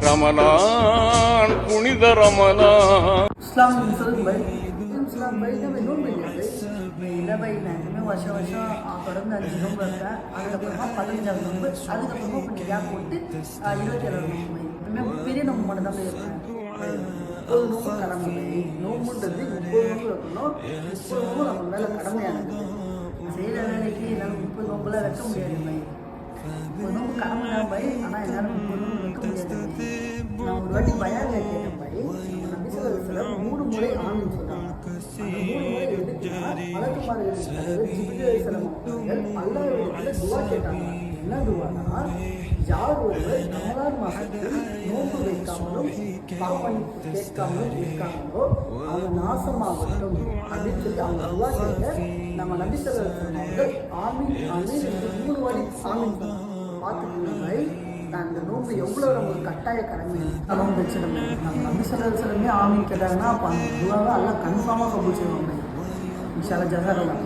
ரமலான் புனித ரமலான் इस्लाम இல்லை நான் எப்பவுமே வருஷம் தொடர்ந்து 5 நோம்பு வைப்பேன். அதுக்கப்புறமா 15 நோம்பு, அதுக்கப்புறமா கொஞ்சம் கேப் போட்டு 27 நோம்பு. எப்பவுமே பெரிய நோம்பு மட்டும் தான் வைப்பேன். 30 நோம்பு கடமை. நோம்புன்றது 30 நோம்பு வைக்கணும். 30 நோம்பு நம்ம மேலே கடமையானது. செய்கிற வேலைக்கு என்னால் 30 நோம்புலாம் வைக்க முடியாது. 30 நோம்பு கடமை தான் பை, ஆனால் என்னால் 30 நோம்பு வைக்க முடியாது. நான் ஒரு வாட்டி பயான் கேட்டேன் பை, நபிசுல்லா 3 முறை ஆமின்னு சொன்னாங்க. அந்த 3 முறை எதுக்குன்னா மலக்குமார்கள் ஜிப்ரீல் அலைஹிஸ்ஸலாம் அல்லாஹ்விடத்துல துஆ கேட்டாங்க. என்ன துஆனா, யார் ஒருவர் ரமலான் மாதத்தில் நோன்பு வைக்காமலும் பாவம் கேட்காமலும் இருக்காங்களோ அவங்க நாசமாகட்டும் அப்படின்னு சொல்லி அவங்க துஆ கேட்க நம்ம நபிசுல்லா அவர்கள் ஆமீன் ஆமீன் என்று 3 வாட்டி ஆமீன் பார்த்துக்கிட்டு நான் இந்த நோன்பு எவ்வளோ நமக்கு கட்டாய கடமை நம்ம வச்சிருந்தோம். நம்ம நபிசுல்லா ஆமீன் கேட்டாங்கன்னா அப்போ அந்த துஆவை எல்லாம் கன்ஃபார்மாக கபூல் செய்வாங்க. இன்ஷா அல்லாஹ் ஜஸாக்கல்லாஹ்.